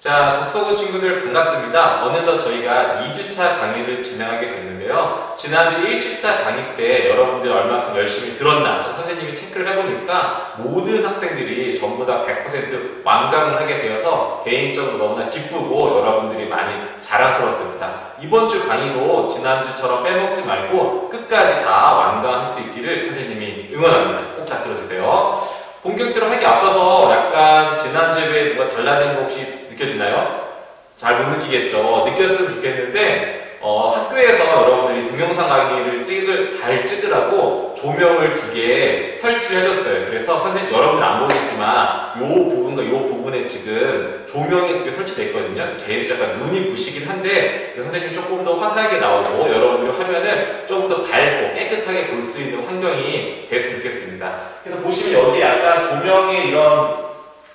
자, 독서고 친구들 반갑습니다. 어느덧 저희가 2주차 강의를 진행하게 됐는데요. 지난주 1주차 강의 때 여러분들 얼마큼 열심히 들었나 선생님이 체크를 해보니까 모든 학생들이 전부 다 100% 완강을 하게 되어서 개인적으로 너무나 기쁘고 여러분들이 많이 자랑스러웠습니다. 이번 주 강의도 지난주처럼 빼먹지 말고 끝까지 다 완강할 수 있기를 선생님이 응원합니다. 꼭 다 들어주세요. 본격적으로 하기 앞서서 약간 지난주에 비해 뭐가 달라진 거 혹시 느껴지나요? 잘 못 느끼겠죠. 느꼈으면 좋겠는데 학교에서 여러분들이 동영상 강의를 잘 찍으라고 조명을 2개 설치를 해줬어요. 그래서 선생님 여러분들 안 보겠지만 이 부분과 이 부분에 지금 조명이 2개 설치되어 있거든요. 그래서 개인적으로 약간 눈이 부시긴 한데 선생님이 조금 더 화사하게 나오고 여러분들이 화면을 조금 더 밝고 깨끗하게 볼 수 있는 환경이 됐으면 좋겠습니다. 그래서 보시면 여기 약간 조명의 이런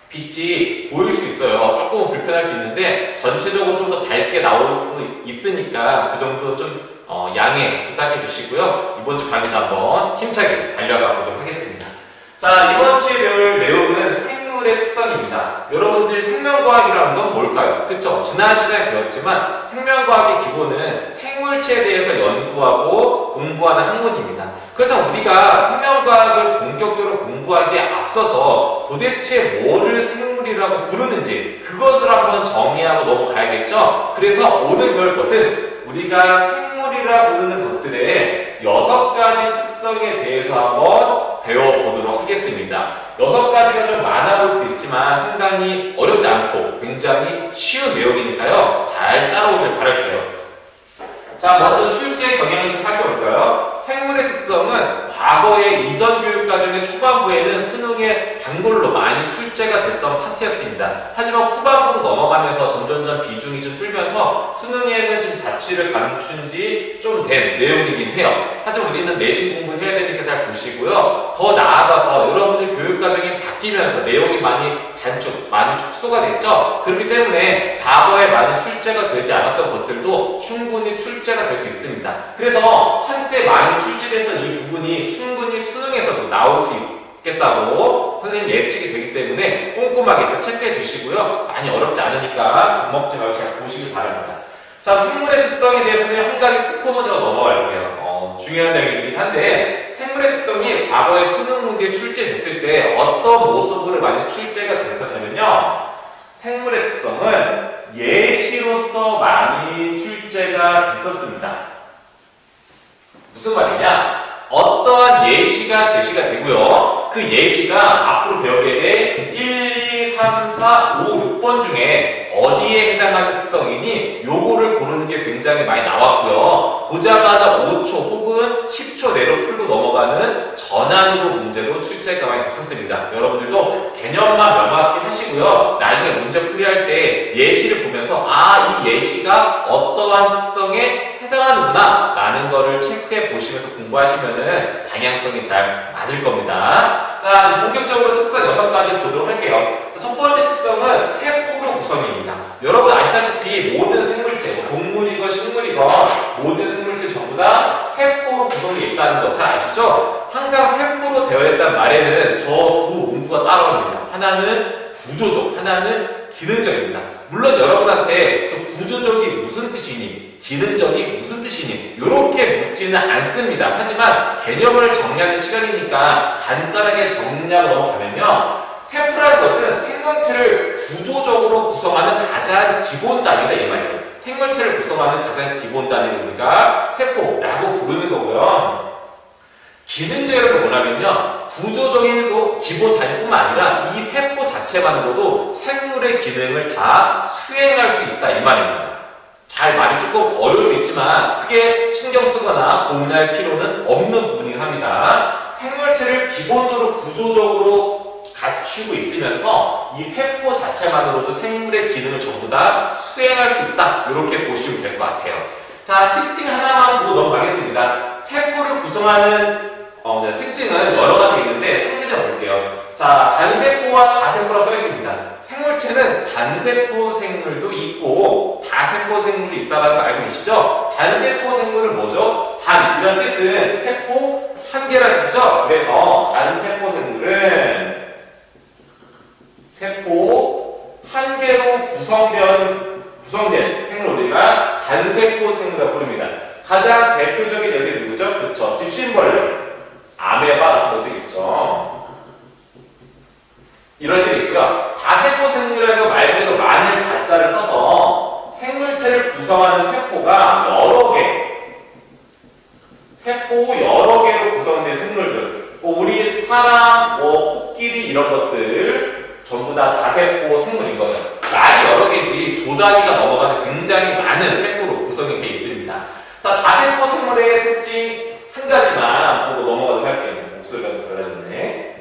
빛이 보일 수 있어요. 조금은 불편할 수 있는데 전체적으로 좀 더 밝게 나올 수 있으니까 그 정도 좀 양해 부탁해 주시고요. 이번 주 강의도 한번 힘차게 달려가 보도록 하겠습니다. 자, 이번 주에 배울 내용은 생물의 특성입니다. 여러분들 생명과학이라는 건 뭘까요? 그쵸? 지난 시간에 배웠지만 생명과학의 기본은 생물체에 대해서 연구하고 공부하는 학문입니다. 그렇다면 우리가 생명과학을 본격적으로 공부하기에 앞서서 도대체 뭐를 생물이라고 부르는지 그것을 한번 정의하고 넘어가야겠죠? 그래서 오늘 배울 것은 우리가 생물이라 부르는 것들의 6가지 특성에 대해서 한번 배워보도록 하겠습니다. 6가지가 좀 많아 보일 수 있지만 상당히 어렵지 않고 굉장히 쉬운 내용이니까요. 잘 따라오길 바랄게요. 자, 먼저 출제 경향을 좀 살펴볼까요? 생물의 특성은 과거의 이전 교육 과정의 초반부에는 수능의 단골로 많이 출제가 됐던 파트였습니다. 하지만 후반부로 넘어가면서 점점점 비중이 좀 줄면서 수능에는 좀 자취를 감춘 지 좀 된 내용이긴 해요. 하지만 우리는 내신 공부해야 되니까 잘 보시고요. 더 나아가서 여러분들 교육 과정이 바뀌면서 내용이 많이 축소가 됐죠. 그렇기 때문에 과거에 많이 출제가 되지 않았던 것들도 충분히 출제가 될 수 있습니다. 그래서 한때 많이 출제됐던 이 부분이 충분히 수능에서도 나올 수 있겠다고 선생님 예측이 되기 때문에 꼼꼼하게 체크해 주시고요. 많이 어렵지 않으니까 겁먹지 말고 잘 보시길 바랍니다. 자, 생물의 특성에 대해서는 한 가지 짚고 먼저 넘어갈게요. 중요한 내용이긴 한데 생물의 특성이 과거에 수능 문제에 출제됐을 때 어떤 모습으로 많이 출제가 됐었냐면요. 생물의 특성은 예시로서 많이 출제가 됐었습니다. 무슨 말이냐? 어떠한 예시가 제시가 되고요. 그 예시가 앞으로 배우게 될 1, 2, 3, 4, 5, 6번 중에 어디에 해당하는 특성이니 요거를 고르는 게 굉장히 많이 나왔고요. 보자마자 5초 혹은 10초 내로 풀고 넘어가는 전환으로 문제로 출제가 많이 됐었습니다. 여러분들도 개념만 명확히 하시고요. 나중에 문제 풀이할 때 예시를 보면서 이 예시가 어떠한 특성에 해당하는구나 라는 거를 체크해 보시면서 공부하시면은 방향성이 잘 맞을 겁니다. 자, 본격적으로 특성 6가지 보도록 할게요. 첫 번째 특성은 세포로 구성입니다. 여러분 아시다시피 모든 생물체, 동물이건 식물이건 모든 생물체 전부 다 세포로 구성되어 있다는 거 잘 아시죠? 항상 세포로 되어 있다는 말에는 저 두 문구가 따라옵니다. 하나는 구조적, 하나는 기능적입니다. 물론 여러분한테 저 구조적이 무슨 뜻이니? 기능적이 무슨 뜻이니? 이렇게 묻지는 않습니다. 하지만 개념을 정리하는 시간이니까 간단하게 정리하고 넘어가면요. 세포라는 것은 생명체를 구조적으로 구성하는 가장 기본 단위다 이 말이에요. 생명체를 구성하는 가장 기본 단위를 우리가 세포라고 부르는 거고요. 기능적이라고 뭐냐면요. 구조적이고 기본 단위뿐만 아니라 이 세포 자체만으로도 생물의 기능을 다 수행할 수 있다 이 말입니다. 잘 말이 조금 어려울 수 있지만 크게 신경 쓰거나 고민할 필요는 없는 부분이긴 합니다. 생물체를 기본적으로 구조적으로 갖추고 있으면서 이 세포 자체만으로도 생물의 기능을 전부 다 수행할 수 있다. 이렇게 보시면 될 것 같아요. 자, 특징 하나만 보고 넘어가겠습니다. 세포를 구성하는 특징은 여러 가지 있는데 한 가지 볼게요. 자, 단세포와 다세포라 써 있습니다. 생물체는 단세포 생물도 있고 다세포 생물도 있다는 거 알고 계시죠? 단세포 생물은 뭐죠? 단, 이런 뜻은 세포 한 개라는 뜻이죠? 그래서 단세포 생물은 세포 한 개로 구성된 생물 우리가 단세포 생물이라고 부릅니다. 가장 대표적인 녀석이 누구죠? 그쵸? 집신벌레, 아메바 같은 것들 있죠. 이런 애들이 있고요. 다세포 생물이라고 말 그대로 많은 다자를 써서 생물체를 구성하는 세포가 여러 개, 세포 여러 개로 구성된 생물들, 우리 사람, 코끼리 이런 것들 전부 다 다세포 생물인 거죠. 말이 여러 개지 조단위가 넘어가는 굉장히 많은 세포로 구성이 되어 있습니다. 자, 다세포 생물의 특징 한 가지만 보고 넘어가도록 할게요. 목소리가 달라졌네.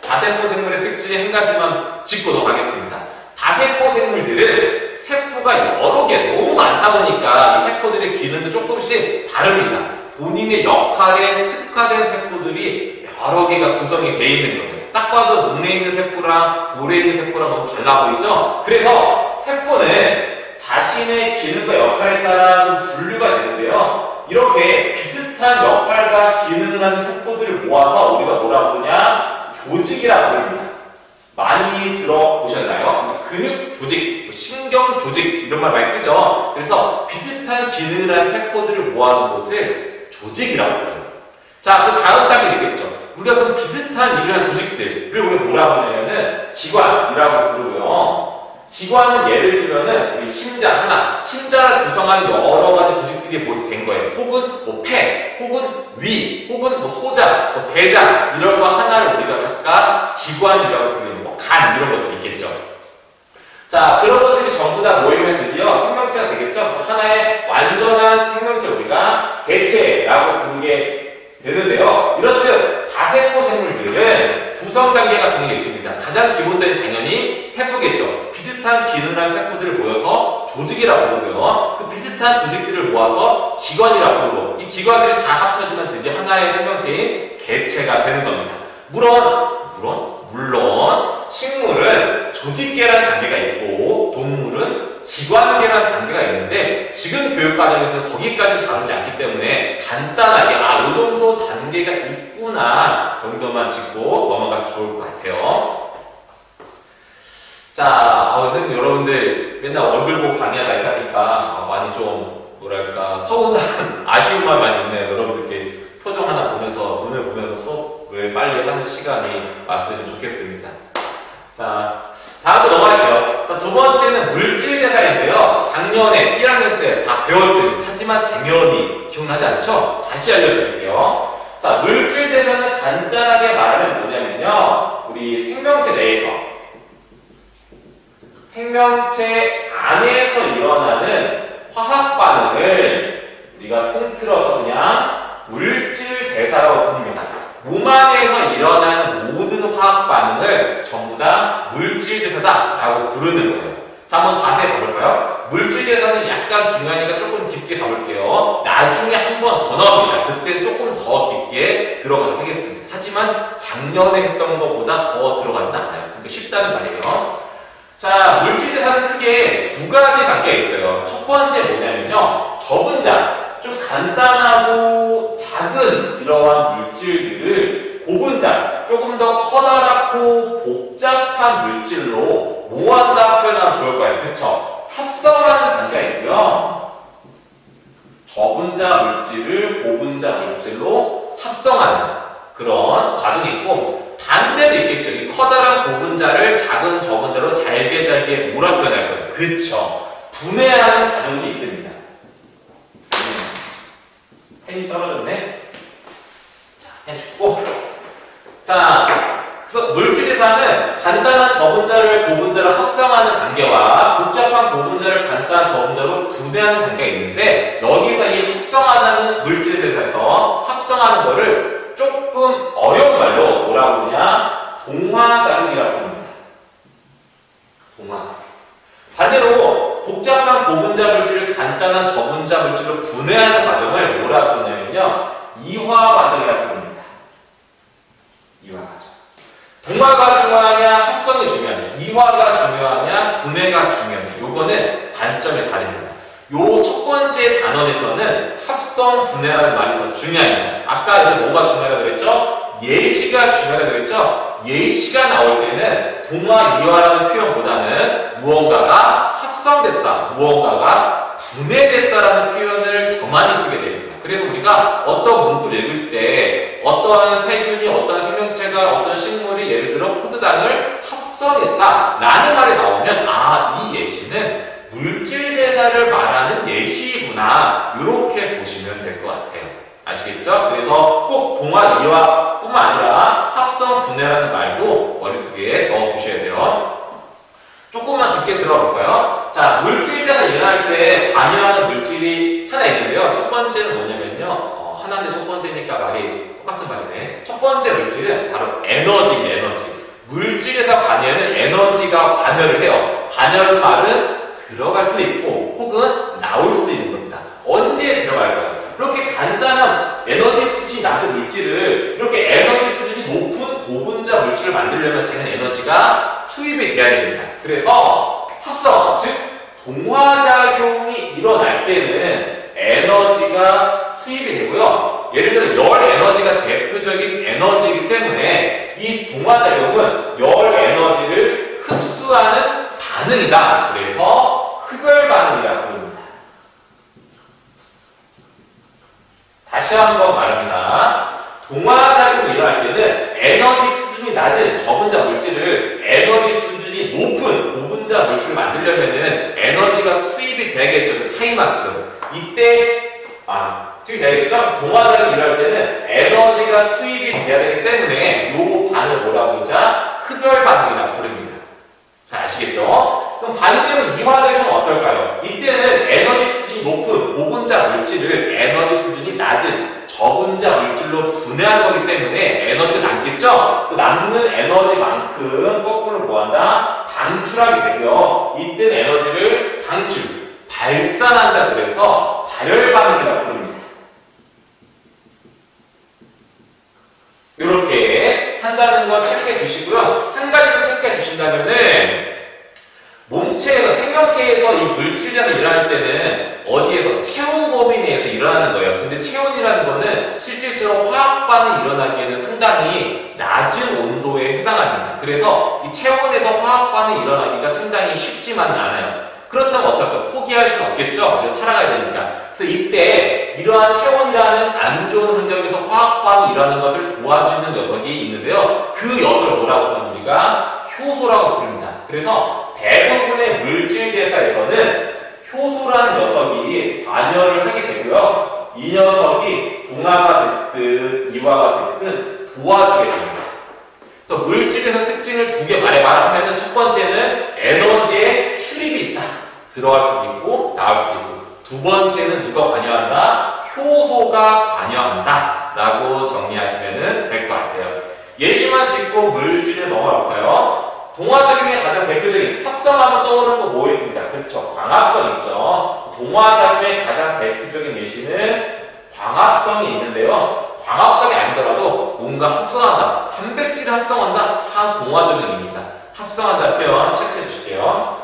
다세포 생물의 특징 한 가지만 짚고 넘어가겠습니다. 다세포 생물들은 세포가 여러 개, 너무 많다 보니까 이 세포들의 기능도 조금씩 다릅니다. 본인의 역할에 특화된 세포들이 여러 개가 구성이 되어 있는 거예요. 딱 봐도 눈에 있는 세포랑 볼에 있는 세포랑 너무 달라 보이죠? 그래서 세포는 자신의 기능과 역할에 따라 좀 분류가 되는데요. 이렇게 비슷한 역할과 기능을 하는 세포들을 모아서 우리가 뭐라고 부르냐? 조직이라고 부릅니다. 많이 들어보셨나요? 근육 조직, 신경 조직 이런 말 많이 쓰죠. 그래서 비슷한 기능을 하는 세포들을 모아놓은 곳을 조직이라고 불러요. 자, 그 다음 단계 있겠죠. 우리가 그럼 비슷한 일을 하는 조직들을 우리가 뭐라고 하냐면은 기관이라고 부르고요. 기관은 예를 들면은 우리 심장 하나, 심장을 구성하는 여러 가지 조직들이 모여서 된 거예요. 혹은 폐, 혹은 위, 혹은 소장, 대장 이런 거 하나를 우리가 각각 기관이라고 부르는 간 이런 것들이 있겠죠. 자, 그런 것들이 전부 다 모이면 드디어 생명체가 되겠죠. 하나의 완전한 생명체 우리가 개체라고 부르게 되는데요. 이렇듯 다세포 생물들은 구성 단계가 정해져 있습니다. 가장 기본적인 당연히 세포겠죠. 비슷한 기능을 세포들을 모여서 조직이라고 부르고요. 그 비슷한 조직들을 모아서 기관이라고 부르고 이 기관들이 다 합쳐지면 드디어 하나의 생명체인 개체가 되는 겁니다. 물론 식물은 조직계라는 단계가 있고 동물은 기관계라는 단계가 있는데 지금 교육과정에서는 거기까지 다루지 않기 때문에 간단하게 요 정도 단계가 있구나 정도만 짚고 넘어가면 좋을 것 같아요. 자, 선생님 여러분들 맨날 얼굴 보고 강의하다 하니까 많이 좀 뭐랄까 서운한 아쉬움만 많이 있네요. 여러분들께 표정 하나 보면서 눈을 보면서 수업을 빨리 하는 시간이 왔으면 좋겠습니다. 자, 다음으로 넘어갈게요. 자, 두 번째는 물질대사인데요. 작년에 1학년 때 다 배웠습니다. 하지만 당연히 기억나지 않죠? 다시 알려드릴게요. 자, 물질대사는 간단하게 말하면 뭐냐면요. 우리 생명체 내에서 생명체 안에서 일어나는 화학 반응을 우리가 통틀어서 그냥 물질 대사라고 부릅니다. 몸 안에서 일어나는 모든 화학 반응을 전부 다 물질 대사다라고 부르는 거예요. 자, 한번 자세히 봐볼까요? 물질 대사는 약간 중요하니까 조금 깊게 가볼게요. 나중에 한 번 더 나옵니다. 그때 조금 더 깊게 들어가도록 하겠습니다. 하지만 작년에 했던 것보다 더 들어가지는 않아요. 그러니까 쉽다는 말이에요. 자, 물질 대사는 크게 두 가지 단계가 있어요. 첫 번째 뭐냐면요. 저분자. 좀 간단하고 작은 이러한 물질들을 고분자, 조금 더 커다랗고 복잡한 물질로 모았다 표현하면 좋을 거예요. 그쵸? 합성하는 단계가 있고요. 저분자 물질을 고분자 물질로 합성하는 그런 과정이 있고 반대도 있겠죠. 이 커다란 고분자를 작은 저분자로 잘게 몰아 표현할 거예요. 그쵸? 분해하는 과정이 있습니다. 펜이 떨어졌네. 자, 펜 줍고. 자, 그래서 물질대사는 간단한 저분자를 고분자로 합성하는 단계와 복잡한 고분자를 간단한 저분자로 분해하는 단계가 있는데 여기서 이 합성하는 물질대사에서 합성하는 거를 조금 어려운 말로 뭐라고 부르냐? 동화작용이라고 부릅니다. 동화작용. 반대로 복잡한 고분자 물질을 간단한 저분자 물질로 분해하는 과정을 뭐라고 부르냐면요. 이화 과정이라고 부릅니다. 이화 과정. 동화가 중요하냐, 합성이 중요하냐, 이화가 중요하냐, 분해가 중요하냐. 요거는 관점이 다릅니다. 요 첫 번째 단원에서는 합성, 분해라는 말이 더 중요합니다. 아까 이제 뭐가 중요하다고 그랬죠? 예시가 중요하다고 그랬죠? 예시가 나올 때는 동화, 이화라는 표현보다 무언가가 합성됐다, 무언가가 분해됐다라는 표현을 더 많이 쓰게 됩니다. 그래서 우리가 어떤 문구를 읽을 때 어떠한 세균이, 어떤 생명체가, 어떤 식물이 예를 들어 포도당을 합성했다라는 말이 나오면 이 예시는 물질 대사를 말하는 예시구나, 이렇게 보시면 될 것 같아요. 아시겠죠? 그래서 꼭 동화 이화 뿐만 아니라 합성 분해라는 말도 머릿속에 넣어두셔야 돼요. 조금만 깊게 들어볼까요? 자, 물질 대사 일어날 때 관여하는 물질이 하나 있는데요. 첫 번째는 뭐냐면요. 하나인데 첫 번째니까 말이 똑같은 말이네. 첫 번째 물질은 바로 에너지입니다. 에너지. 물질에서 관여하는 에너지가 관여를 해요. 관여는 말은 들어갈 수도 있고 혹은 나올 수도 있는 겁니다. 언제 들어갈까요? 이렇게 간단한 에너지 수준이 낮은 물질을 이렇게 에너지 수준이 높은 고분자 물질을 만들려면 당연히 에너지가 투입이 돼야 됩니다. 그래서 합성, 즉 동화작용이 일어날 때는 에너지가 투입이 되고요. 예를 들어 열 에너지가 대표적인 에너지이기 때문에 이 동화작용은 열 에너지를 흡수하는 반응이다. 그래서 흡열 반응이라고 부릅니다. 다시 한번 말합니다. 동화작용이 일어날 때는 에너지 수준이 낮은 저분자 물질을 에너지 수준이 높은 고분자 물질을 만들려면은 에너지가 투입이 돼야겠죠. 그 차이만큼. 이때 투입이 돼야겠죠. 동화작용이 일어날 때는 에너지가 투입이 돼야 되기 때문에 요 반응을 뭐라고 하자? 흡열 반응이라고 부릅니다. 잘 아시겠죠? 그럼 반대로 이화작용은 어떨까요? 이때는 에너지 수준이 높은 고분자 물질을 에너지 수준이 낮은 저분자 물질로 분해하는 거기 때문에 에너지가 남겠죠? 그 남는 에너지만큼 거꾸로 뭐한다? 방출하게 되고요. 이때는 에너지를 발산한다. 그래서 발열 반응이라고 부릅니다. 이렇게 한다는 거 체크해 두시고요. 한 가지 더 체크해 두신다면은 몸체에서, 생명체에서 이 물질량이 일어날 때는 어디에서? 체온 범위 내에서 일어나는 거예요. 근데 체온이라는 거는 실질적으로 화학 반응이 일어나기에는 상당히 낮은 온도에 해당합니다. 그래서 이 체온에서 화학 반응이 일어나기가 상당히 쉽지만은 않아요. 그렇다면 어떨까요? 포기할 수는 없겠죠? 살아가야 되니까. 그래서 이때 이러한 체온이라는 안 좋은 환경에서 화학 반응이 일어나는 것을 도와주는 녀석이 있는데요. 그 녀석을 뭐라고 하면 우리가 효소라고 부릅니다. 그래서 대부분의 물질 대사에서는 효소라는 녀석이 관여를 하게 되고요. 이 녀석이 동화가 됐든 이화가 됐든 도와주게 됩니다. 그래서 물질 대사 특징을 두 개 말해봐라 하면은 첫 번째는 에너지의 출입이 있다. 들어갈 수도 있고 나올 수도 있고. 두 번째는 누가 관여한다? 효소가 관여한다. 라고 정리하시면 될 것 같아요. 예시만 짓고 물질에 넘어가 볼까요? 동화작용의 가장 대표적인 합성하면 떠오르는 거 뭐 있습니다? 그렇죠. 광합성 있죠. 동화작용의 가장 대표적인 예시는 광합성이 있는데요. 광합성이 아니더라도 뭔가 합성한다. 단백질을 합성한다. 다 동화작용입니다. 합성한다 표현 체크해 주실게요.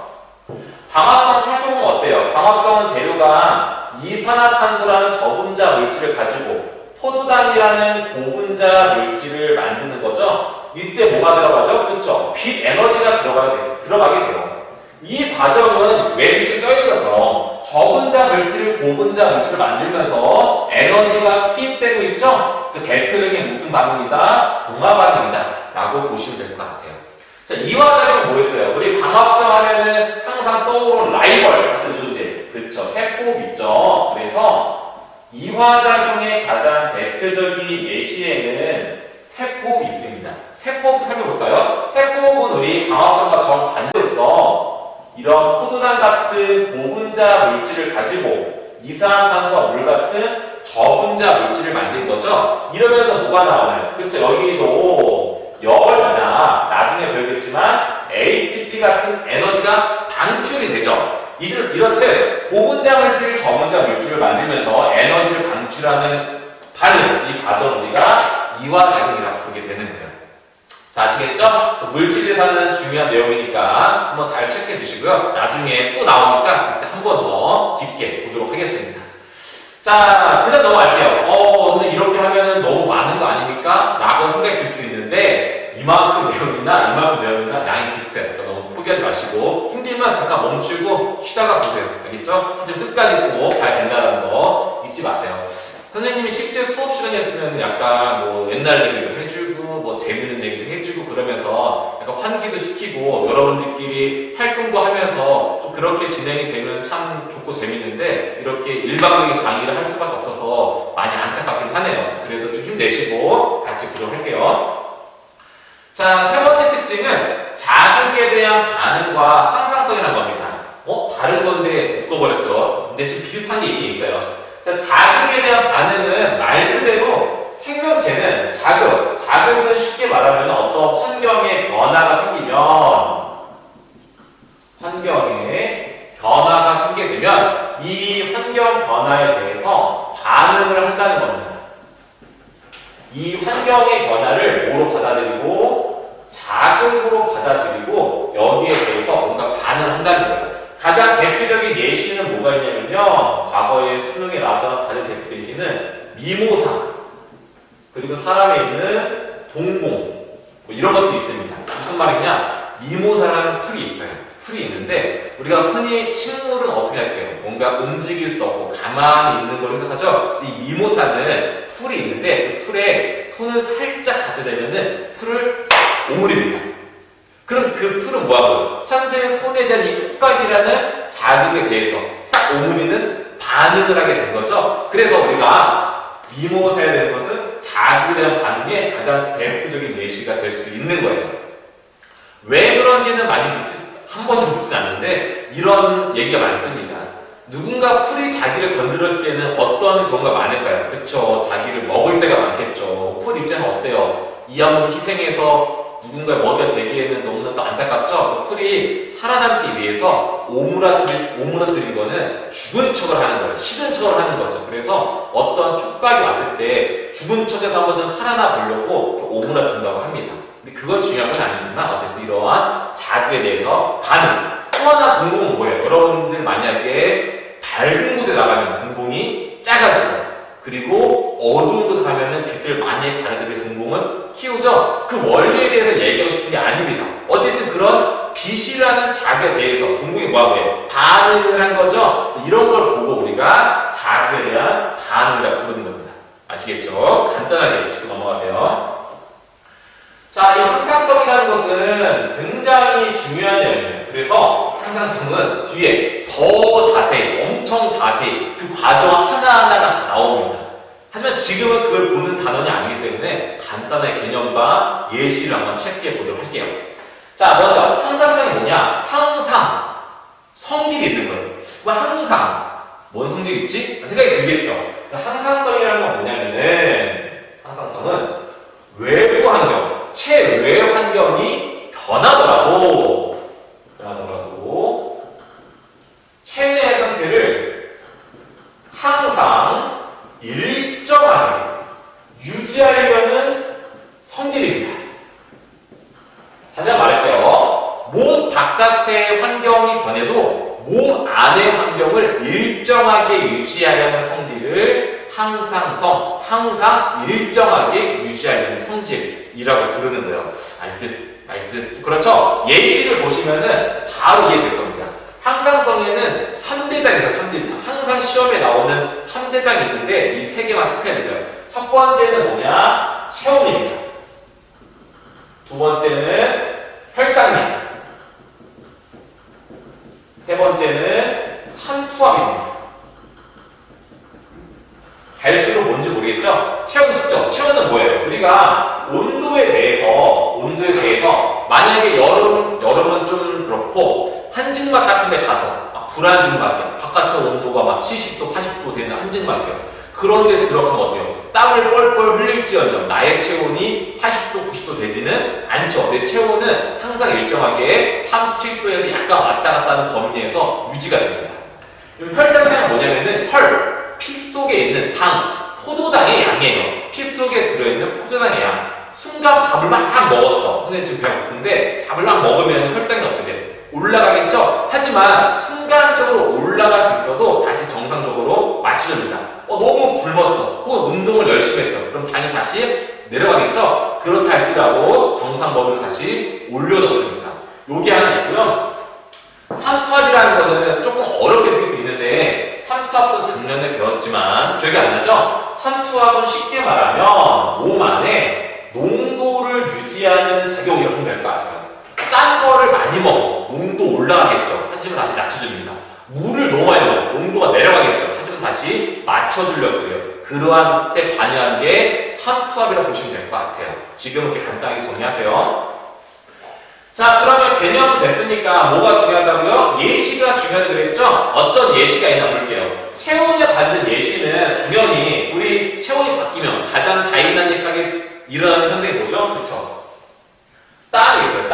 광합성 살펴보면 어때요? 광합성은 재료가 이산화탄소라는 저분자 물질을 가지고 포도당이라는 고분자 물질을 만드는 거죠. 이때 뭐가 들어가죠? 그렇죠. 빛 에너지가 들어가게 돼요. 이 과정은 왼쪽에 써있는 것처럼 저분자 물질, 고분자 물질을 만들면서 에너지가 투입되고 있죠? 그 대표적인 무슨 반응이다? 동화 반응이다. 라고 보시면 될 것 같아요. 자, 이화작용은 뭐였어요? 우리 광합성 하면은 항상 떠오르는 라이벌 같은 존재. 그렇죠. 세포 있죠. 그래서 이화작용의 가장 대표적인 예시에는 세포흡이 있습니다. 세포흡 살펴볼까요? 세포흡은 우리 광합성과 정반대로서 이런 포도당 같은 고분자 물질을 가지고 이산화탄소와 물 같은 저분자 물질을 만든 거죠. 이러면서 뭐가 나오나요? 그렇죠. 여기도 열이나 나중에 배우겠지만 ATP 같은 에너지가 방출이 되죠. 이렇듯 고분자 물질, 저분자 물질을 만들면서 에너지를 방출하는 반응, 이 과정 우리가 이화작용이라고 부르게 되는 거예요. 자, 아시겠죠? 물질 대사는 중요한 내용이니까 한번 잘 체크해 주시고요. 나중에 또 나오니까 그때 한 번 더 깊게 보도록 하겠습니다. 자, 그 다음 넘어갈게요. 근데 이렇게 하면은 너무 많은 거 아닙니까? 라고 생각이 들 수 있는데 이만큼 내용이나 양이 비슷해요. 그러니까 너무 포기 포기하지 마시고 힘들면 잠깐 멈추고 쉬다가 보세요. 알겠죠? 하지만 끝까지 꼭 가야 된다는 거 잊지 마세요. 선생님이 실제 수업 시간이었으면 약간 뭐 옛날 얘기도 해주고 뭐 재밌는 얘기도 해주고 그러면서 약간 환기도 시키고 여러분들끼리 활동도 하면서 좀 그렇게 진행이 되면 참 좋고 재밌는데 이렇게 일방적인 강의를 할 수밖에 없어서 많이 안타깝긴 하네요. 그래도 좀 힘내시고 같이 보도록 할게요. 자, 세 번째 특징은 자극에 대한 반응과 항상성이라는 겁니다. 다른 건데 묶어버렸죠. 근데 좀 비슷한 게 있어요. 자, 자극에 대한 반응은 말 그대로 생명체는 자극은 쉽게 말하면 어떤 환경에 변화가 생기게 되면 이 환경 변화에 대해서 반응을 한다는 겁니다. 이 환경의 변화를 뭐로 받아들이고 자극으로 받아들이고 여기에 대해서 뭔가 반응을 한다는 거예요. 가장 대표적인 예시는 뭐가 있냐면요. 과거에 수능에 나왔던 가장 대표 예시는 미모사 그리고 사람에 있는 동공 뭐 이런 것도 있습니다. 무슨 말이냐? 미모사라는 풀이 있어요. 풀이 있는데 우리가 흔히 식물은 어떻게 할게요? 뭔가 움직일 수 없고 가만히 있는 걸로 생각하죠. 이 미모사는 풀이 있는데 그 풀에 손을 살짝 갖다 대면은 풀을 싹 오므립니다. 그럼 그 풀은 뭐하고? 선생의 손에 대한 이 촉각이라는 자극에 대해서 싹 오므리는 반응을 하게 된 거죠. 그래서 우리가 미모사에 대한 것은 자극에 대한 반응의 가장 대표적인 예시가 될 수 있는 거예요. 왜 그런지는 한 번도 묻진 않는데 이런 얘기가 많습니다. 누군가 풀이 자기를 건드렸을 때는 어떤 경우가 많을까요? 그쵸, 자기를 먹을 때가 많겠죠. 풀 입장은 어때요? 이 한번 희생해서 누군가의 머리가 되기에는 너무나 또 안타깝죠? 풀이 살아남기 위해서 오므라뜨린 거는 죽은 척을 하는 거예요. 싫은 척을 하는 거죠. 그래서 어떤 촉각이 왔을 때 죽은 척에서 한번 좀 살아나 보려고 오므라든다고 합니다. 근데 그건 중요한 건 아니지만 어쨌든 이러한 자극에 대해서 반응. 또 하나 동공은 뭐예요? 여러분들 만약에 밝은 곳에 나가면 동공이 작아지죠. 그리고 어두운 곳에 가면은 빛을 많이 받아들이는 동공은 키우죠. 그 원리에 대해서 얘기하고 싶은 게 아닙니다. 어쨌든 그런 빛이라는 자극에 대해서 동공이 뭐하고 해요? 반응을 한 거죠. 이런 걸 보고 우리가 자극에 대한 반응이라고 부르는 겁니다. 아시겠죠? 간단하게 지금 넘어가세요. 자, 이 항상성이라는 것은 굉장히 중요한 내용이에요. 그래서 항상성은 뒤에 더 자세히, 엄청 자세히 그 과정 하나하나가 다 나옵니다. 하지만 지금은 그걸 보는 단원이 아니기 때문에 간단한 개념과 예시를 한번 체크해 보도록 할게요. 자, 먼저 항상성이 뭐냐? 항상 성질이 있는 거예요. 왜 항상? 뭔 성질이 있지? 생각이 들겠죠? 항상성이라는 건 뭐냐면은 항상성은 외부 환경, 체외 환경이 변하더라도 체내의 상태를 항상 일정하게 유지하려는 성질입니다. 다시 한번 말할게요. 몸 바깥의 환경이 변해도 몸 안의 환경을 일정하게 유지하려는 성질을 항상성, 항상 일정하게 유지하려는 성질이라고 부르는 거예요. 알듯. 그렇죠? 예시를 보시면은 바로 이해될 겁니다. 항상성에는 3대장이 있어요. 3대장. 항상 시험에 나오는 3대장이 있는데 이 3개만 체크해주세요. 첫 번째는 뭐냐? 체온입니다. 두 번째는 혈당량. 세 번째는 산투압입니다. 갈수록 뭔지 모르겠죠? 체온 측정. 체온은 뭐예요? 우리가 온도에 대해서 만약에 여름은 좀 그렇고 한증막 같은 데 가서 불안증막이야. 바깥의 온도가 막 70도, 80도 되는 한증막이에요. 그런 데 들어가면 어때요? 땀을 뻘뻘 흘릴지언정 나의 체온이 80도, 90도 되지는 않죠. 내 체온은 항상 일정하게 37도에서 약간 왔다 갔다 하는 범위 내에서 유지가 됩니다. 혈당량은 뭐냐면은 피 속에 있는 당, 포도당의 양이에요. 피 속에 들어있는 포도당의 양. 순간 밥을 막 먹었어. 근데 지금 배고픈데 밥을 막 먹으면 혈당이 어떻게 돼? 올라가겠죠? 하지만 순간적으로 올라갈 수 있어도 다시 정상적으로 맞춰줍니다. 너무 굶었어. 혹은 운동을 열심히 했어. 그럼 당이 다시 내려가겠죠? 그렇다 할지라도 정상 범위로 다시 올려줬습니다. 요게 하나 있고요. 뭐냐면요. 삼투압이라는 거는 조금 어렵게 들릴 수 있는데 삼투압도 작년에 배웠지만 기억이 안 나죠? 삼투압은 쉽게 말하면 몸 안에 농도를 유지하는 작용이라고 보면 될 것 같아요. 짠 거를 많이 먹어. 농도 올라가겠죠. 하지만 다시 낮춰줍니다. 물을 너무 많이 먹어. 농도가 내려가겠죠. 하지만 다시 맞춰주려고 해요. 그러한 때 관여하는 게 삼투압이라고 보시면 될 것 같아요. 지금은 이렇게 간단하게 정리하세요. 자, 그러면 개념은 됐으니까 뭐가 중요하다고요? 예시가 중요하다고 그랬죠? 어떤 예시가 있나 볼게요. 체온을 받는 예시는 당연히 우리 체온이 바뀌면 가장 다이나믹하게 일어나는 현상이 뭐죠? 그쵸? 땀이 있어요,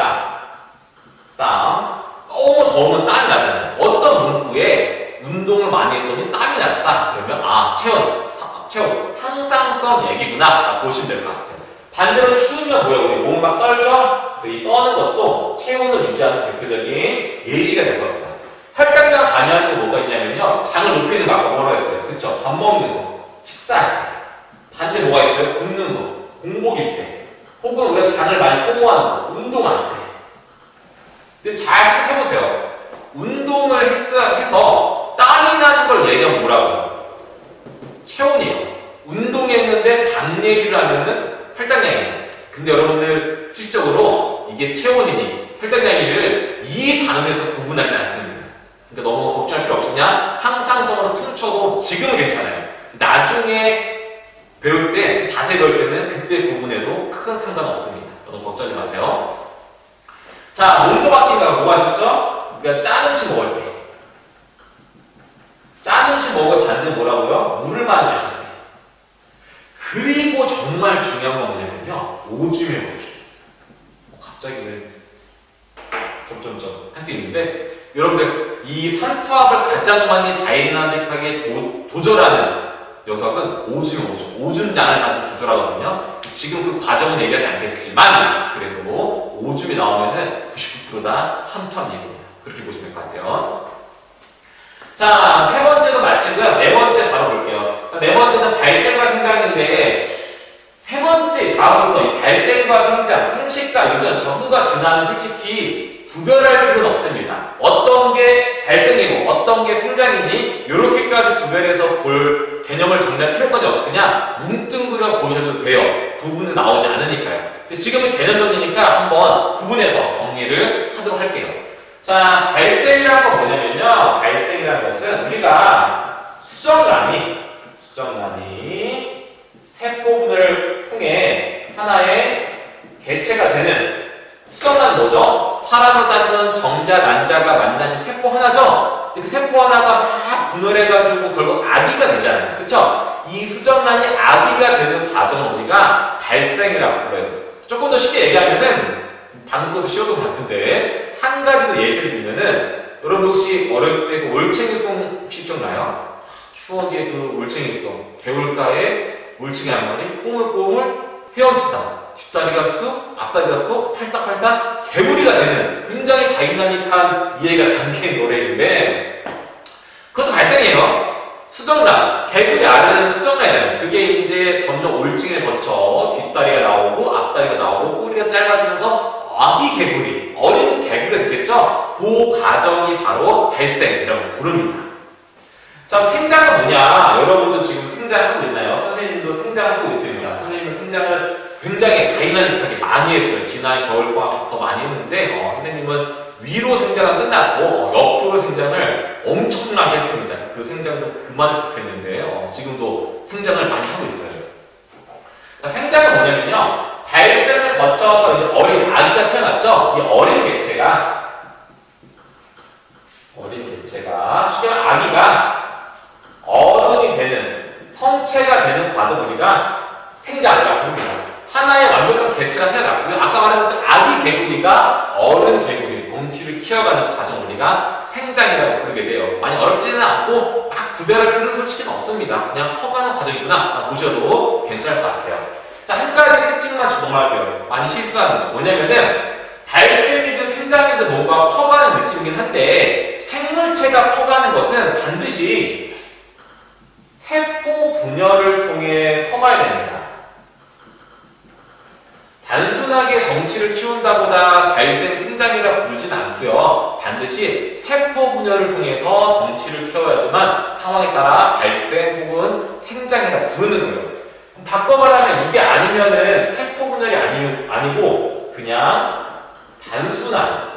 땀. 너무 더우면 땀이 나잖아요. 어떤 문구에 운동을 많이 했더니 땀이 났다. 그러면 체온 항상성 얘기구나 보시면 될 것 같아요. 반대로 추우면 뭐야? 우리 몸 막 떨죠? 이 떠는 것도 체온을 유지하는 대표적인 예시가 될 겁니다. 혈당량 관여하는 게 뭐가 있냐면요. 당을 높이는 거 아까 뭐라고 했어요? 그쵸? 밥 먹는 거, 식사할 때. 반대 뭐가 있어요? 굶는 거, 공복일 때. 혹은 우리가 당을 많이 소모하는 거, 운동할 때. 근데 잘 생각해보세요. 운동을 해서 땀이 나는 걸 얘기하면 뭐라고요? 체온이에요. 운동했는데 당 얘기를 하면은 혈당량이에요. 근데 여러분들 실질적으로 이게 체온이니 혈당량이를 이 단원에서 구분하지 않습니다. 그러니까 너무 걱정할 필요 없으냐? 항상성으로 퉁쳐도 지금은 괜찮아요. 나중에 배울 때, 좀 자세히 배울 때는 그때 구분해도 큰 상관없습니다. 너무 걱정하지 마세요. 자, 온도 바뀐다가 뭐가 있었죠? 그러니까 짠 음식 먹을 때. 짠 음식 먹을 반대는 뭐라고요? 물을 많이 마실 때. 그리고 정말 중요한 건 뭐냐면요. 오줌의 오줌. 갑자기 왜 점점점 할 수 있는데 여러분들 이 산투압을 가장 많이 다이나믹하게 조절하는 녀석은 오줌량을 가지고 조절하거든요. 지금 그 과정은 얘기하지 않겠지만 그래도 오줌이 나오면은 99%다 산투압 얘기입니다. 그렇게 보시면 될 것 같아요. 자, 세 번째도 마치고요. 네 번째 바로 볼게요. 자, 네 번째는 발생과 성장인데 세 번째 다음부터 이 발생과 성장, 생식과 유전, 전과 진화는 솔직히 구별할 필요는 없습니다. 어떤 게 발생이고 어떤 게 성장이니 이렇게까지 구별해서 볼 개념을 정리할 필요까지 없이 그냥 뭉뚱그려 보셔도 돼요. 구분이 나오지 않으니까요. 근데 지금은 개념 정리니까 한번 구분해서 정리를 하도록 할게요. 자, 발생이란 건 뭐냐면요. 발생이라는 것은 우리가 수정란이 세포분을 통해 하나의 개체가 되는 수정란은 뭐죠? 사람을 따지면 정자, 난자가 만나는 세포 하나죠? 그 세포 하나가 막 분열해가지고 결국 아기가 되잖아요. 그쵸? 이 수정란이 아기가 되는 과정을 우리가 발생이라고 불러요. 조금 더 쉽게 얘기하면은 방금도 쉬웠던 것 같은데 한 가지 더 예시를 들면은 여러분 혹시 어렸을 때 그 올챙이송 혹시 기억나요? 추억의 그 올챙이송 개울가에 올챙이 한 마리 꼬물꼬물 헤엄치다 뒷다리가 쑥 앞다리가 쑥 팔딱팔딱 개구리가 되는 굉장히 다이나믹한 이해가 담긴 노래인데 그것도 발생이에요. 수정란, 개구리 알은 수정란이잖아요. 그게 이제 점점 올챙이를 거쳐 뒷다리가 나오고 앞다리가 나오고 꼬리가 짧아지면서 아기 개구리, 어린 개구리가 됐겠죠? 그 과정이 바로 발생이라고 부릅니다. 자, 생장은 뭐냐? 여러분도 지금 생장하고 있나요? 선생님도 생장하고 있습니다. 선생님은 생장을 굉장히 다이나믹하게 많이 했어요. 지난 겨울방학부터 많이 했는데 선생님은 위로 생장은 끝났고 옆으로 생장을 엄청나게 했습니다. 그래서 그 생장 좀 그만했으면 좋겠는데 지금도 생장을 많이 하고 있어요. 자, 생장은 뭐냐면요. 발생을 거쳐서 이제 어린 아기가 태어났죠. 이 어린 개체가 쉽게 말하면 아기가 어른이 되는 성체가 되는 과정 우리가 생장이라고 부릅니다. 하나의 완벽한 개체가 태어났고요. 아까 말한 그 아기 개구리가 어른 개구리 덩치를 키워가는 과정 우리가 생장이라고 부르게 돼요. 많이 어렵지는 않고 막 구별할 필요는 솔직히 없습니다. 그냥 커가는 과정이구나 보셔도 괜찮을 것 같아요. 자, 한 가지 특징만 적용할게요. 많이 실수하는 거 뭐냐면은 발생이든 생장이든 뭔가 커가는 느낌이긴 한데 생물체가 커가는 것은 반드시 세포 분열을 통해 커가야 됩니다. 단순하게 덩치를 키운다보다 발생 생장이라 부르진 않고요. 반드시 세포 분열을 통해서 덩치를 키워야지만 상황에 따라 발생 혹은 생장이라 부르는 거죠. 바꿔 말하면 이게 아니면은 세포 분열이 아니고 그냥 단순한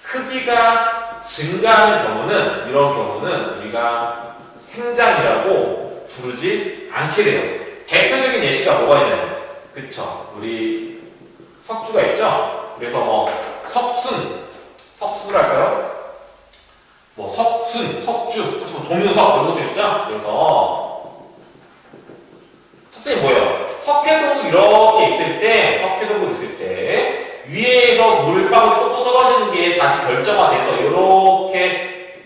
크기가 증가하는 경우는, 이런 경우는 우리가 생장이라고 부르지 않게 돼요. 대표적인 예시가 뭐가 있냐면, 그쵸, 우리 석주가 있죠? 그래서 뭐 석수랄까요? 뭐 석순, 석주, 뭐 조문석 이런 것도 있죠? 그래서 석순이 뭐예요? 석회동굴 이렇게 있을 때 위에서 물방울이 또 떨어지는 게 다시 결정화돼서 이렇게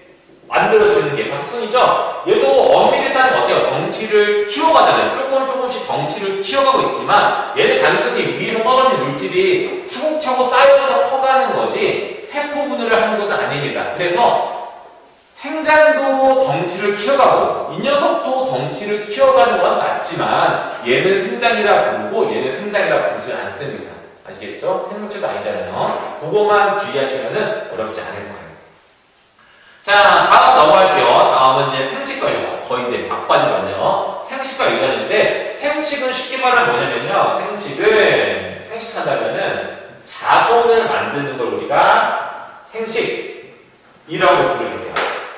만들어지는 게 석순이죠? 얘도 엄밀히 따지면 어때요? 덩치를 키워가잖아요. 조금씩 덩치를 키워가고 있지만 얘는 단순히 위에서 떨어진 물질이 차곡차곡 쌓여서 커가는 거지 세포 분열을 하는 것은 아닙니다. 그래서 생장도 덩치를 키워가고 이 녀석도 덩치를 키워가는 건 맞지만 얘는 생장이라 부르고 얘는 생장이라 부르지 않습니다. 아시겠죠? 생물체도 아니잖아요. 그거만 주의하시면 어렵지 않을 거예요. 자, 다음 넘어갈게요. 다음은 이제 생식과 유전. 거의 이제 막바지 같네요. 생식과 유전인데, 생식은 쉽게 말하면 뭐냐면요. 생식한다면은 자손을 만드는 걸 우리가 생식이라고 부르게요.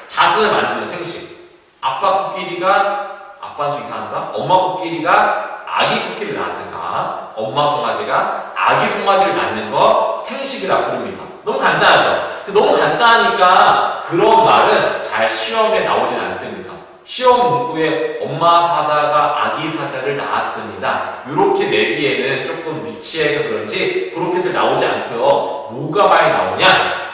자손을 만드는 생식. 아빠 코끼리가, 아빠는 좀 이상한가? 엄마 코끼리가 아기 코끼리를 낳았든가, 엄마 송아지가 아기 송아지를 낳는 거 생식이라 부릅니다. 너무 간단하죠? 너무 간단하니까 그런 말은 잘 시험에 나오진 않습니다. 시험 문구에 엄마 사자가 아기 사자를 낳았습니다. 이렇게 내기에는 조금 유치해서 그런지 그렇게들 나오지 않고요. 뭐가 많이 나오냐?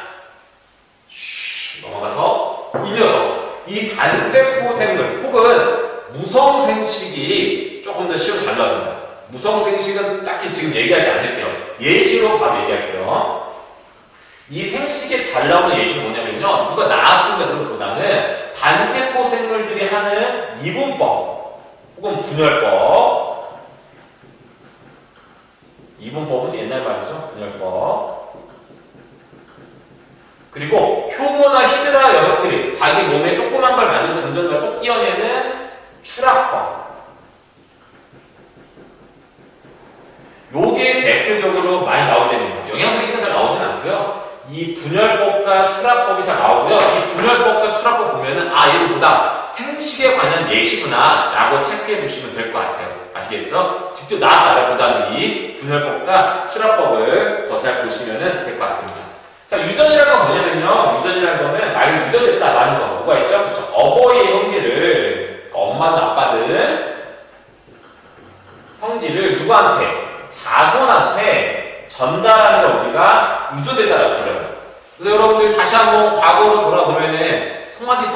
넘어가서 이 녀석, 이 단세포 생물 혹은 무성생식이 조금 더 시험 잘 나옵니다. 무성생식은 딱히 지금 얘기하지 않을게요. 예시로 바로 얘기할게요. 이 생식에 잘 나오는 예시는 뭐냐면요. 누가 나왔습니다. 그것보다는 단세포 생물들이 하는 이분법 혹은 분열법. 이분법은 옛날 말이죠. 분열법. 그리고 효모나 히드라 녀석들이 자기 몸에 조그만 걸 만들고 점점 더 띄어내는 추락법. 요게 대표적으로 많이 나오게 됩니다. 영양생식은 잘 나오진 않고요. 이 분열법과 추락법이 잘 나오고요. 이 분열법과 추락법 보면은 얘를 보다 생식에 관한 예시구나 라고 체크해 두시면 될 것 같아요. 아시겠죠? 직접 나왔다기보다는 이 분열법과 추락법을 더 잘 보시면 될 것 같습니다. 자, 유전이라는 건 뭐냐면요. 유전이라는 거는 말 유전됐다라는 거. 뭐가 있죠? 그렇죠? 어버이의 형질을, 엄마든 아빠든 형질을 누구한테? 자손한테 전달하는 걸 우리가 유전되다라고 불러요. 그래서 여러분들 다시 한번 과거로 돌아보면은 송아지,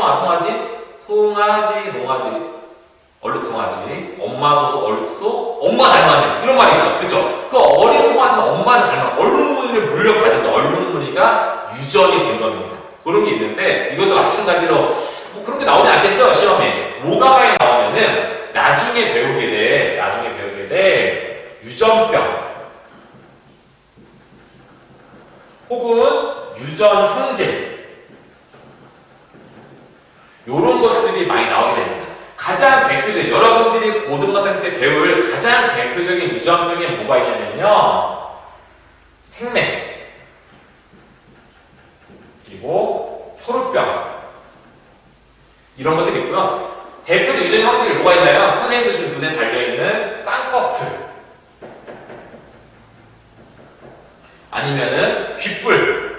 얼룩송아지, 엄마소도 얼룩소, 엄마 닮았네 이런 말이 있죠. 그쵸? 그 어린 송아지는 엄마를 닮아 얼룩무늬를 물려받은 거, 얼룩무늬가 유전이 된 겁니다. 그런 게 있는데 이것도 마찬가지로 뭐 그렇게 나오지 않겠죠? 시험에. 뭐가 많이 나오면은 나중에 배우게 돼 유전병 혹은 유전 형질 요런 것들이 많이 나오게 됩니다. 가장 대표적인 여러분들이 고등학생 때 배울 가장 대표적인 유전병이 뭐가 있냐면요. 생맥 그리고 혈우병 이런 것들이 있고요. 대표적 유전 형질이 뭐가 있나요? 선생님들 지금 눈에 달려있는 쌍꺼풀 아니면은 귓불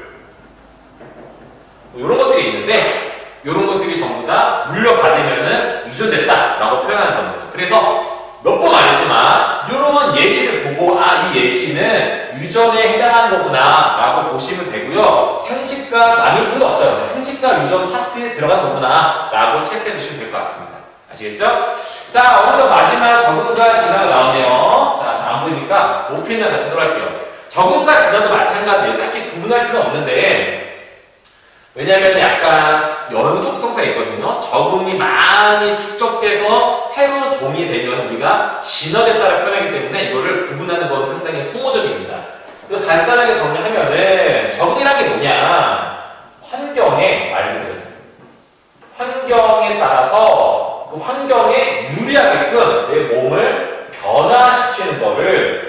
이런 것들이 있는데 이런 것들이 전부 다 물려받으면은 유전됐다라고 표현하는 겁니다. 그래서 몇 번 말했지만 이런 예시를 보고 이 예시는 유전에 해당하는 거구나 라고 보시면 되고요. 생식과 나눌 필요 없어요. 생식과 유전 파트에 들어간 거구나 라고 체크해 주시면 될 것 같습니다. 아시겠죠? 자, 오늘도 마지막 적응과 진화가 나오네요. 자, 안 보이니까 높이는 다시 돌아갈게요. 적응과 진화도 마찬가지예요. 딱히 구분할 필요는 없는데 왜냐면 약간 연속성사가 있거든요. 적응이 많이 축적돼서 새로운 종이 되면 우리가 진화됐다라고 표현하기 때문에 이거를 구분하는 건 상당히 소모적입니다. 그래서 간단하게 정리하면은 적응이란 게 뭐냐? 환경에 말 그대로 환경에 따라서 그 환경에 유리하게끔 내 몸을 변화시키는 거를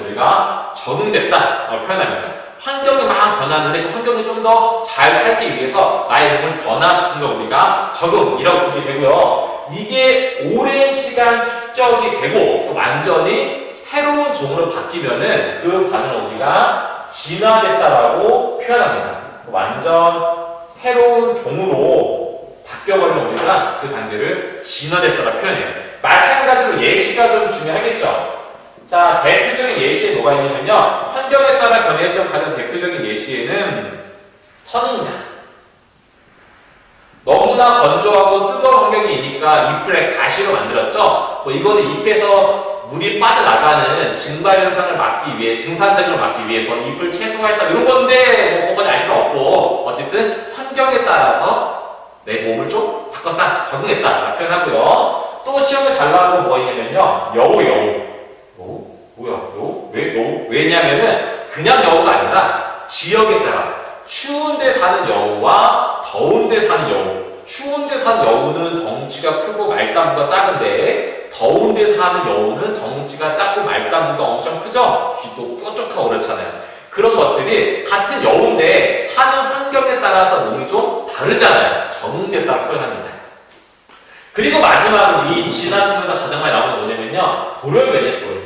우리가 적응됐다라고 표현합니다. 환경이 막 변하는데 그 환경이 좀 더 잘 살기 위해서 나의 몸을 변화시킨 걸 우리가 적응이라고 부르게 되고요. 이게 오랜 시간 축적이 되고 그래서 완전히 새로운 종으로 바뀌면은 그 과정을 우리가 진화됐다라고 표현합니다. 완전 새로운 종으로 바뀌어버리면 우리가 그 단계를 진화됐다라고 표현해요. 마찬가지로 예시가 좀 중요하겠죠. 자, 대표적인 예시에 뭐가 있냐면요. 환경에 따라 변했던 가장 대표적인 예시에는 선인장. 너무나 건조하고 뜨거운 환경이니까 잎을 가시로 만들었죠. 이거는 잎에서 물이 빠져나가는 증발 현상을 막기 위해, 증산작용을 막기 위해서 잎을 최소화했다 이런 건데 그건 알 필요 없고 어쨌든 환경에 따라서 내 몸을 좀 바꿨다, 적응했다 표현하고요. 또 시험에 잘 나오는 건 뭐 있냐면요. 여우. 뭐야, 여우? 왜 여우? 왜냐면은 그냥 여우가 아니라 지역에 따라 추운 데 사는 여우와 더운 데 사는 여우. 추운 데 사는 여우는 덩치가 크고 말단부가 작은데 더운 데 사는 여우는 덩치가 작고 말단부가 엄청 크죠? 귀도 뾰족하고 그렇잖아요. 그런 것들이 같은 여우인데 사는 환경에 따라서 몸이 좀 다르잖아요. 적응됐다고 표현합니다. 그리고 마지막으로 이 진화치면서 가장 많이 나오는 게 뭐냐면요. 돌연변이에요.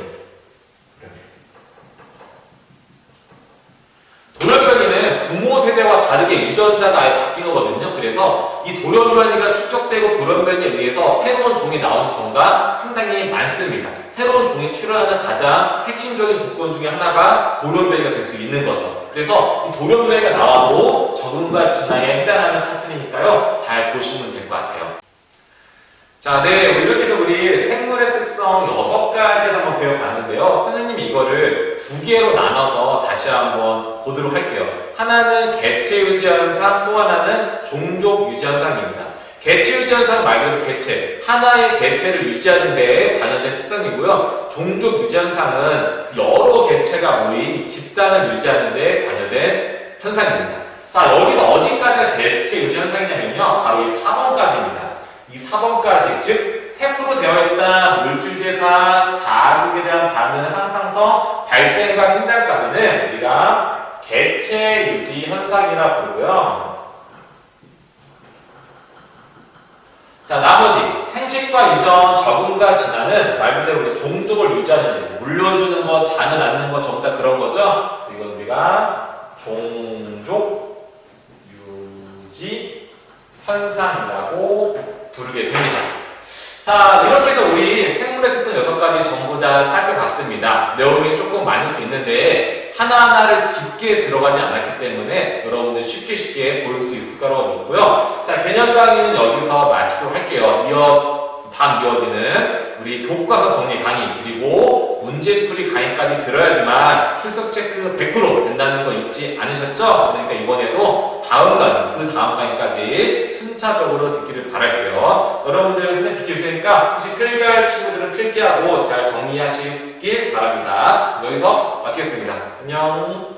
돌연변이는 부모 세대와 다르게 유전자가 아예 바뀐 거거든요. 그래서 이 돌연변이가 축적되고 돌연변이에 의해서 새로운 종이 나오는 경우가 상당히 많습니다. 새로운 종이 출현하는 가장 핵심적인 조건 중에 하나가 돌연변이가 될 수 있는 거죠. 그래서 이 돌연변이가 나와도 적응과 진화에 해당하는 파트니까요. 잘 보시면 될 것 같아요. 자, 네, 이렇게 해서 우리 생물의 특성 6가지에서 한번 배워봤는데요. 선생님이 이거를 2개로 나눠서 다시 한번 보도록 할게요. 하나는 개체 유지 현상, 또 하나는 종족 유지 현상입니다. 개체 유지 현상은 말 그대로 개체, 하나의 개체를 유지하는 데에 관련된 특성이고요. 종족 유지 현상은 여러 개체가 모인 이 집단을 유지하는 데에 관련된 현상입니다. 자, 여기서 어디까지가 개체 유지 현상이냐면요. 바로 이 4번까지입니다. 이 4번까지, 즉 세포로 되어 있다 물질대사, 자극에 대한 반응, 항상성, 발생과 생장까지는 우리가 개체 유지 현상이라 부르고요. 자, 나머지 생식과 유전, 적응과 진화는 말 그대로 우리 종족을 유지하는 데 물려주는 것, 자녀 낳는 것 전부 다 그런 거죠. 그래서 이건 우리가 종족 유지 현상이라고 부르게 됩니다. 자, 이렇게 해서 우리 생물의 특성 6가지 전부 다 살펴봤습니다. 내용이 조금 많을 수 있는데 하나하나를 깊게 들어가지 않았기 때문에 여러분들 쉽게 볼 수 있을 거라고 믿고요. 자, 개념 강의는 여기서 마치도록 할게요. 다음 이어지는 우리 교과서 정리 강의 그리고 문제풀이 강의까지 들어야지만 출석 체크 100% 된다는 거 잊지 않으셨죠? 그러니까 이번에도 다음 강의, 그 다음 강의까지 순차적으로 듣기를 바랄게요. 여러분들 선생님 비켜주시니까 혹시 필기할 친구들은 필기하고 잘 정리하시길 바랍니다. 여기서 마치겠습니다. 안녕.